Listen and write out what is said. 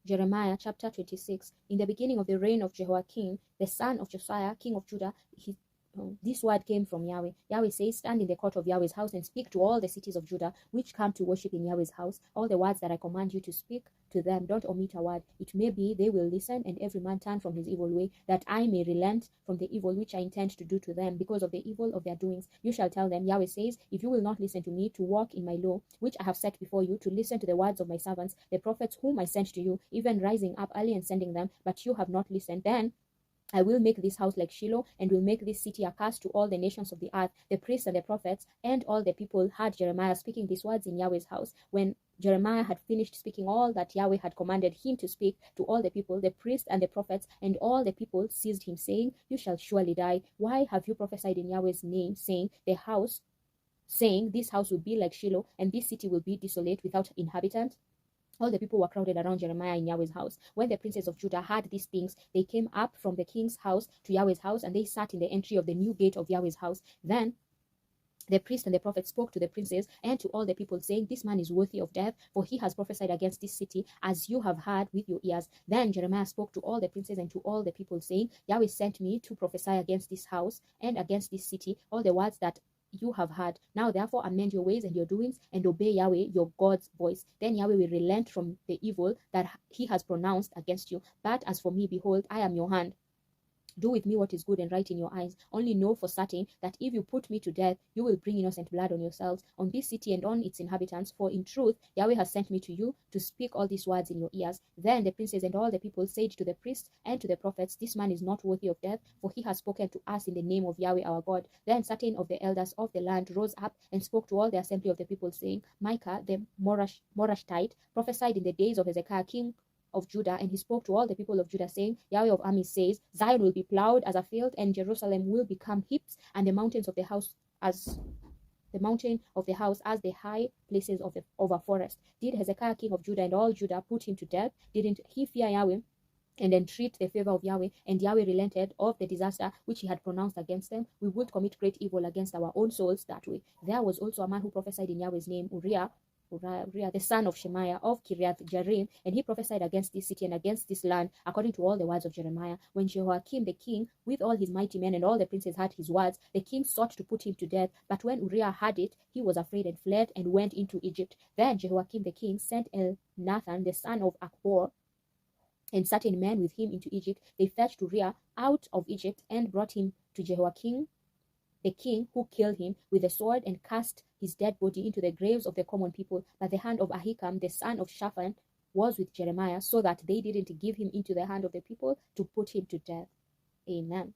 Jeremiah chapter 26. In the beginning of the reign of Jehoiakim, the son of Josiah, king of Judah, this word came from Yahweh. Yahweh says, stand in the court of Yahweh's house and speak to all the cities of Judah which come to worship in Yahweh's house. All the words that I command you to speak to them, don't omit a word. It may be they will listen, and every man turn from his evil way, that I may relent from the evil which I intend to do to them because of the evil of their doings. You shall tell them, Yahweh says, if you will not listen to me to walk in my law, which I have set before you, to listen to the words of my servants, the prophets whom I sent to you, even rising up early and sending them, but you have not listened, then I will make this house like Shiloh, and will make this city a curse to all the nations of the earth. The priests and the prophets and all the people heard Jeremiah speaking these words in Yahweh's house. When Jeremiah had finished speaking all that Yahweh had commanded him to speak to all the people, the priests and the prophets and all the people seized him, saying, you shall surely die. Why have you prophesied in Yahweh's name, saying, this house will be like Shiloh, and this city will be desolate without inhabitant? All the people were crowded around Jeremiah in Yahweh's house. When the princes of Judah heard these things, they came up from the king's house to Yahweh's house, and they sat in the entry of the new gate of Yahweh's house. Then the priest and the prophet spoke to the princes and to all the people, saying, this man is worthy of death, for he has prophesied against this city, as you have heard with your ears. Then Jeremiah spoke to all the princes and to all the people, saying, Yahweh sent me to prophesy against this house and against this city, all the words that you have heard. Now therefore amend your ways and your doings, and obey Yahweh your God's voice. Then Yahweh will relent from the evil that he has pronounced against you. But as for me, behold, I am your hand. Do with me what is good and right in your eyes. Only know for certain that if you put me to death, you will bring innocent blood on yourselves, on this city and on its inhabitants. For in truth, Yahweh has sent me to you to speak all these words in your ears. Then the princes and all the people said to the priests and to the prophets, this man is not worthy of death, for he has spoken to us in the name of Yahweh our God. Then certain of the elders of the land rose up and spoke to all the assembly of the people, saying, Micah the Morashtite prophesied in the days of Hezekiah king of Judah, and he spoke to all the people of Judah, saying, Yahweh of armies says, Zion will be plowed as a field, and Jerusalem will become heaps, and the mountains of the house as the high places of a forest. Did Hezekiah king of Judah and all Judah put him to death? Didn't he fear Yahweh and entreat the favor of Yahweh, and Yahweh relented of the disaster which he had pronounced against them? We would commit great evil against our own souls that way. There was also a man who prophesied in Yahweh's name, Uriah, the son of Shemaiah of Kiriath Jearim, and he prophesied against this city and against this land, according to all the words of Jeremiah. When Jehoiakim the king, with all his mighty men and all the princes heard his words, the king sought to put him to death. But when Uriah heard it, he was afraid and fled and went into Egypt. Then Jehoiakim the king sent Elnathan the son of Achbor and certain men with him into Egypt. They fetched Uriah out of Egypt and brought him to Jehoiakim the king, who killed him with the sword and cast his dead body into the graves of the common people. But the hand of Ahikam the son of Shaphan was with Jeremiah, so that they didn't give him into the hand of the people to put him to death. Amen.